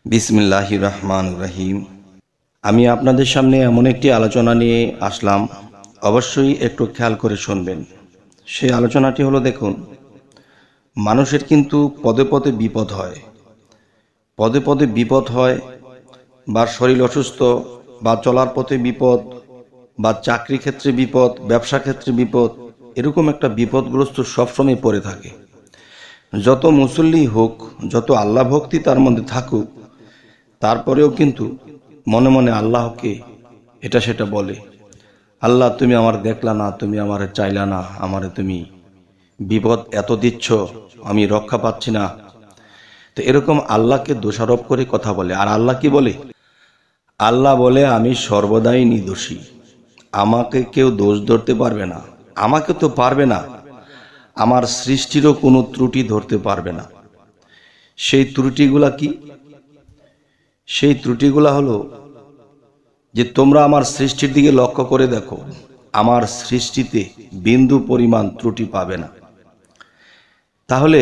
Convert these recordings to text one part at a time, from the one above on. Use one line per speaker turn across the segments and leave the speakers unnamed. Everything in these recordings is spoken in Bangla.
বিসমিল্লাহির রহমানির রহিম। আমি আপনাদের সামনে এমন একটি আলোচনা নিয়ে আসলাম, অবশ্যই একটু খেয়াল করে শুনবেন। সেই আলোচনাটি হলো, দেখুন, মানুষের কিন্তু পদে পদে বিপদ হয়, পদে পদে বিপদ হয়, বা শরীর অসুস্থ, বা চলার পথে বিপদ, বা চাকরি ক্ষেত্রে বিপদ, ব্যবসা ক্ষেত্রে বিপদ, এরকম একটা বিপদগ্রস্ত সবসময় পড়ে থাকে। যত মুসল্লি হোক, যত আল্লাহ ভক্তি তার মধ্যে থাকুক, তারপরেও কিন্তু মনে মনে আল্লাহকে এটা সেটা বলে, আল্লাহ তুমি আমার দেখলা না, তুমি আমারে চাইলা না, আমারে তুমি বিপদ এত দিচ্ছ, আমি রক্ষা পাচ্ছি না। তো এরকম আল্লাহকে দোষারোপ করে কথা বলে। আর আল্লাহ কি বলে? আল্লাহ বলে, আমি সর্বদাই নির্দোষী, আমাকে কেউ দোষ ধরতে পারবে না। আমাকে তো পারবে না, আমার সৃষ্টিরও কোনো ত্রুটি ধরতে পারবে না। সেই ত্রুটিগুলা কি? সেই ত্রুটিগুলা হলো যে তোমরা আমার সৃষ্টির দিকে লক্ষ্য করে দেখো, আমার সৃষ্টিতে বিন্দু পরিমাণ ত্রুটি পাবে না। তাহলে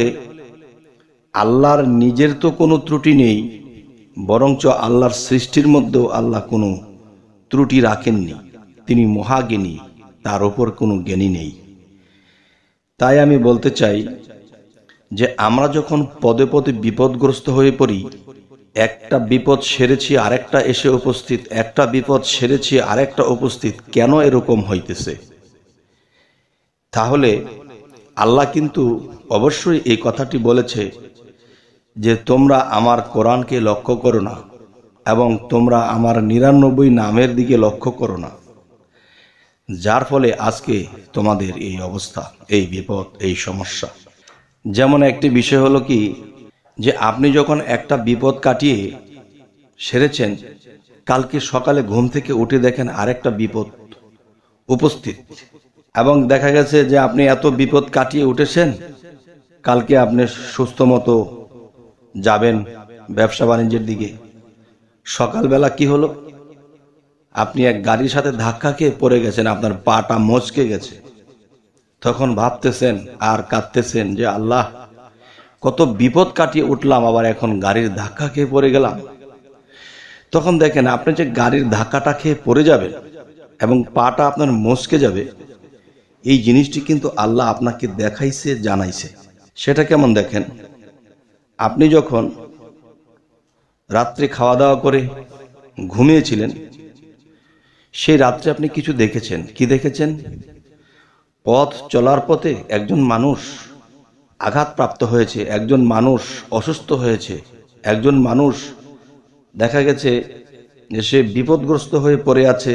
আল্লাহর নিজের তো কোনো ত্রুটি নেই, বরঞ্চ আল্লাহর সৃষ্টির মধ্যেও আল্লাহ কোনো ত্রুটি রাখেননি। তিনি মহাজ্ঞানী, তার ওপর কোনো জ্ঞানী নেই। তাই আমি বলতে চাই যে আমরা যখন পদে পদে বিপদগ্রস্ত হয়ে পড়ি, একটা বিপদ সেরেছি আরেকটা এসে উপস্থিত, একটা বিপদ সেরেছি আরেকটা উপস্থিত, কেন এরকম হইতেছে? তাহলে আল্লাহ কিন্তু অবশ্যই এই কথাটি বলেছে যে তোমরা আমার কোরআনকে লক্ষ্য করো না, এবং তোমরা আমার 99 নামের দিকে লক্ষ্য করো না, যার ফলে আজকে তোমাদের এই অবস্থা, এই বিপদ, এই সমস্যা। যেমন একটি বিষয় হলো কি, যে আপনি যখন একটা বিপদ কাটিয়ে সেরেছেন, কালকে সকালে ঘুম থেকে উঠে দেখেন আরেকটা বিপদ উপস্থিত, এবং দেখা গেছে যে আপনি এত বিপদ কাটিয়ে উঠেছেন, কালকে আপনি সুস্থ মতো যাবেন ব্যবসা বাণিজ্যের দিকে। সকালবেলা কি হলো? আপনি এক গাড়ির সাথে ধাক্কা খেয়ে পড়ে গেছেন, আপনার পাটা মচকে গেছে। তখন ভাবতেছেন আর কাঁদতেছেন যে আল্লাহ, কত বিপদ কাটিয়ে উঠলাম, আবার এখন গাড়ির ধাক্কা খেয়ে পড়ে গেলাম। তখন দেখেন আপনি যে গাড়ির ধাক্কাটা খেয়ে পড়ে যাবেন এবং পাটা আপনার মচকে যাবে, এই জিনিসটি কিন্তু আল্লাহ আপনাকে দেখাইছে, জানাইছে। সেটা কেমন দেখেন? আপনি যখন রাত্রে খাওয়া দাওয়া করে ঘুমিয়েছিলেন, সেই রাত্রে আপনি কিছু দেখেছেন। কি দেখেছেন? পথ চলার পথে একজন মানুষ আঘাতপ্রাপ্ত হয়েছে, একজন মানুষ অসুস্থ হয়েছে, একজন মানুষ দেখা গেছে যে সে বিপদগ্রস্ত হয়ে পড়ে আছে,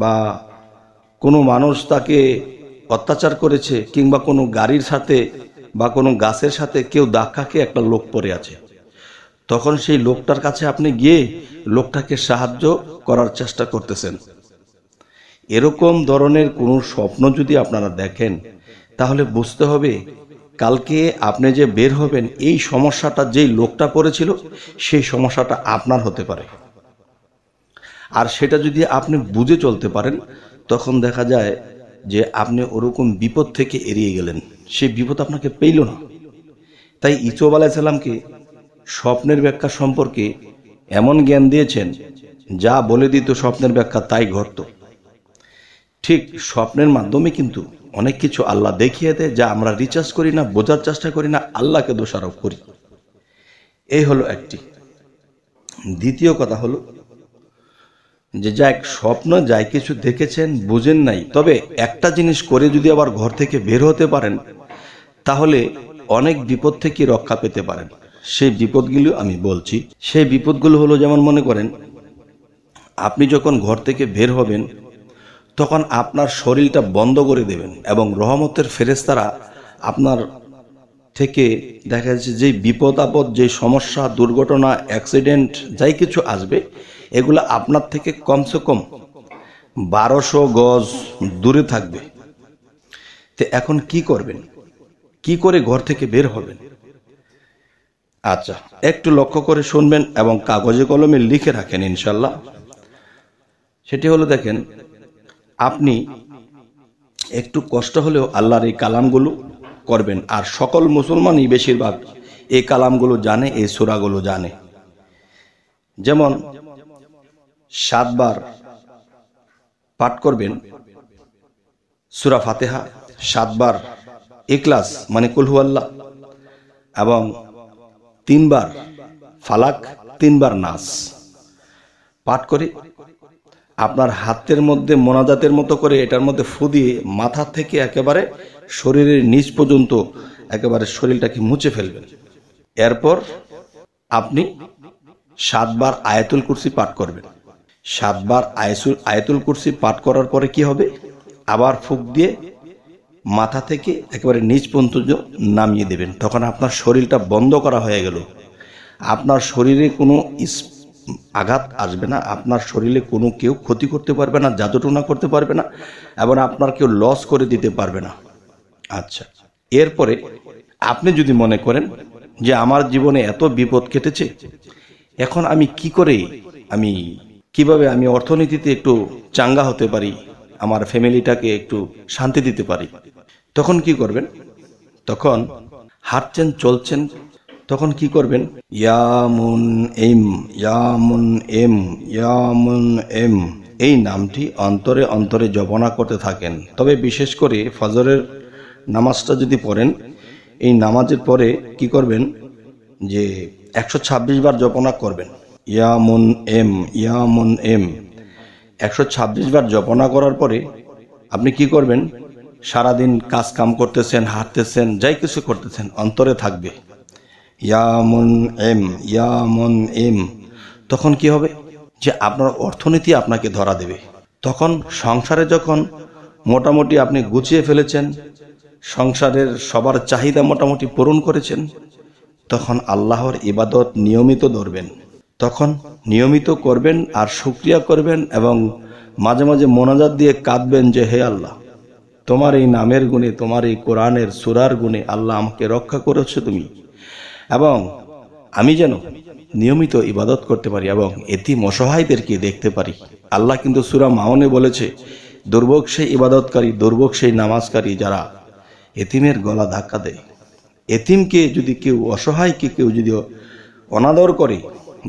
বা কোনো মানুষ তাকে অত্যাচার করেছে, কিংবা কোনো গাড়ির সাথে বা কোনো গাছের সাথে কেউ ধাক্কা খেয়ে একটা লোক পড়ে আছে। তখন সেই লোকটার কাছে আপনি গিয়ে লোকটাকে সাহায্য করার চেষ্টা করতেছেন। এরকম ধরনের কোনো স্বপ্ন যদি আপনারা দেখেন, তাহলে বুঝতে হবে কালকে আপনি যে বের হবেন, এই সমস্যাটা যেই লোকটা পড়েছিল, সেই সমস্যাটা আপনার হতে পারে। আর সেটা যদি আপনি বুঝে চলতে পারেন, তখন দেখা যায় যে আপনি ওরকম বিপদ থেকে এড়িয়ে গেলেন, সেই বিপদ আপনাকে পেইল না। তাই ইসুফ আলাইহিস সালামকে স্বপ্নের ব্যাখ্যা সম্পর্কে এমন জ্ঞান দিয়েছেন, যা বলে দিত স্বপ্নের ব্যাখ্যা তাই ঘটত। ঠিক স্বপ্নের মাধ্যমে কিন্তু অনেক কিছু আল্লাহ দেখিয়ে দেয়, যা আমরা রিচার্জ করি না, বোঝার চেষ্টা করি না, আল্লাহকে দোষারোপ করি। এই হলো একটি। দ্বিতীয় কথা হলো যে যাই স্বপ্ন, যাই কিছু দেখেছেন, বুঝেন নাই, তবে একটা জিনিস করে যদি আবার ঘর থেকে বের হতে পারেন, তাহলে অনেক বিপদ থেকে রক্ষা পেতে পারেন। সেই বিপদগুলো আমি বলছি। সেই বিপদগুলো হলো, যেমন মনে করেন আপনি যখন ঘর থেকে বের হবেন, তখন আপনার শরীরটা বন্ধ করে দেবেন, এবং রহমতের ফেরেশতারা আপনার থেকে দেখা যাচ্ছে যে বিপদ আপদ, যে সমস্যা, দুর্ঘটনা, অ্যাক্সিডেন্ট, যাই কিছু আসবে, এগুলো আপনার থেকে কমসে কম 1200 গজ দূরে থাকবে। তো এখন কি করবেন? কি করে ঘর থেকে বের হবেন? আচ্ছা, একটু লক্ষ্য করে শুনবেন এবং কাগজে কলমে লিখে রাখেন ইনশাল্লাহ। সেটি হলো, দেখেন, আপনি একটু কষ্ট হলেও আল্লাহর এই কালামগুলো করবেন। আর সকল মুসলমানই বেশিরভাগ এই কালামগুলো জানে, এই সূরাগুলো জানে। যেমন 7 বার পাঠ করবেন সূরা ফাতিহা, 7 বার ইখলাস মানে কুল হুয়াল্লাহ, এবং 3 বার ফালাক, 3 বার নাস পাঠ করে আপনার হাতের মধ্যে মোনাজাতের মতো করে এটার মধ্যে ফু দিয়ে মাথা থেকে একেবারে শরীরের নিচ পর্যন্ত একেবারে শরীরটাকে মুছে ফেলবেন। এরপর আপনি 7 বার আয়াতুল কুরসি পাঠ করবেন। 7 বার আয়াতুল কুরসি পাঠ করার পরে কি হবে, আবার ফুঁক দিয়ে মাথা থেকে একেবারে নিচ পর্যন্ত নামিয়ে দেবেন। তখন আপনার শরীরটা বন্ধ করা হয়ে গেল, আপনার শরীরে কোনো আঘাত আসবে না, আপনার শরীরে কোনো কেউ ক্ষতি করতে পারবে না, জাদুটোনা করতে পারবে না, এবং আপনার কেউ লস করে দিতে পারবে না। আচ্ছা, এরপরে আপনি যদি মনে করেন যে আমার জীবনে এত বিপদ কেটেছে, এখন আমি কি করে কিভাবে আমি অর্থনীতিতে একটু চাঙ্গা হতে পারি, আমার ফ্যামিলিটাকে একটু শান্তি দিতে পারি, তখন কি করবেন? তখন হাঁটছেন, চলছেন, তখন কি করবেন? ইয়ামুন এম, ইয়ামুন এম, ইয়ামুন এম, এই নামটি অন্তরে অন্তরে জপনা করতে থাকেন। তবে বিশেষ করে ফজরের নামাজটা যদি পড়েন, এই নামাজের পরে কি করবেন যে 126 বার জপনা করবেন। ইয়ামুন এম, ইয়ামুন এম 126 বার জপনা করার পরে আপনি কি করবেন? সারাদিন কাজ কাম করতেছেন, হাঁটতেছেন, যাই কিছু করতেছেন, অন্তরে থাকবে ইয়ামুন এম, ইয়ামুন এম। তখন কি হবে যে আপনার অর্থনীতি আপনাকে ধরা দেবে। তখন সংসারে যখন মোটামুটি আপনি গুছিয়ে ফেলেছেন, সংসারের সবার চাহিদা মোটামুটি পূরণ করেছেন, তখন আল্লাহর ইবাদত নিয়মিত ধরবেন। তখন নিয়মিত করবেন আর শুকরিয়া করবেন, এবং মাঝে মাঝে মোনাজাত দিয়ে কাঁদবেন যে হে আল্লাহ, তোমার এই নামের গুণে, তোমার এই কোরআনের সূরার গুণে আল্লাহ আমাকে রক্ষা করেছো তুমি, এবং আমি যেন নিয়মিত ইবাদত করতে পারি এবং এতিম অসহায়দেরকে দেখতে পারি। আল্লাহ কিন্তু সূরা মাউনে বলেছে, দুর্ভোগ সেই ইবাদতকারী, দুর্ভোগ সেই নামাজকারী যারা এতিমের গলা ধাক্কা দেয়। এতিমকে যদি কেউ, অসহায়কে কেউ যদি অনাদর করে,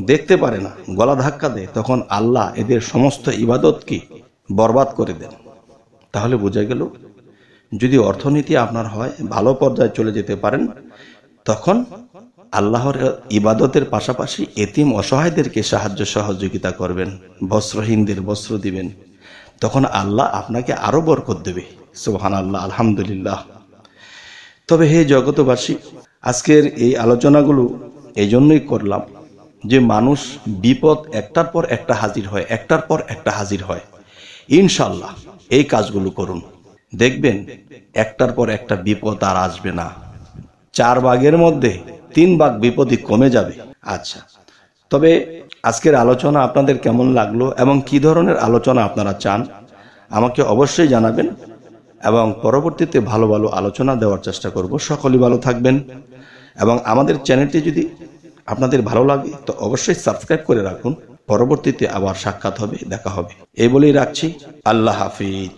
দেখতে পারে না, গলা ধাক্কা দেয়, তখন আল্লাহ এদের সমস্ত ইবাদতকে বরবাদ করে দেন। তাহলে বোঝা গেল, যদি অর্থনীতি আপনার হয়, ভালো পর্যায়ে চলে যেতে পারেন, তখন আল্লাহর ইবাদতের পাশাপাশি এতিম অসহায়দেরকে সাহায্য সহযোগিতা করবেন, বস্ত্রহীনদের বস্ত্র দিবেন, তখন আল্লাহ আপনাকে আরো বরকত দেবে। সুবহানাল্লাহ, আলহামদুলিল্লাহ। তবে হে জগতবাসী, আজকের এই আলোচনাগুলো এই জন্যই করলাম যে মানুষ বিপদ একটার পর একটা হাজির হয়, একটার পর একটা হাজির হয়। ইনশাল্লাহ এই কাজগুলো করুন, দেখবেন একটার পর একটা বিপদ আর আসবে না। 4 ভাগের মধ্যে 3 ভাগ বিপদই কমে যাবে। আচ্ছা, তবে আজকের আলোচনা আপনাদের কেমন লাগলো এবং কি ধরনের আলোচনা আপনারা চান আমাকে অবশ্যই জানাবেন, এবং পরবর্তীতে ভালো ভালো আলোচনা দেওয়ার চেষ্টা করব। সকলেই ভালো থাকবেন, এবং আমাদের চ্যানেলটি যদি আপনাদের ভালো লাগে তো অবশ্যই সাবস্ক্রাইব করে রাখুন। পরবর্তীতে আবার সাক্ষাৎ হবে, দেখা হবে। এই বলেই রাখছি। আল্লাহ হাফিজ।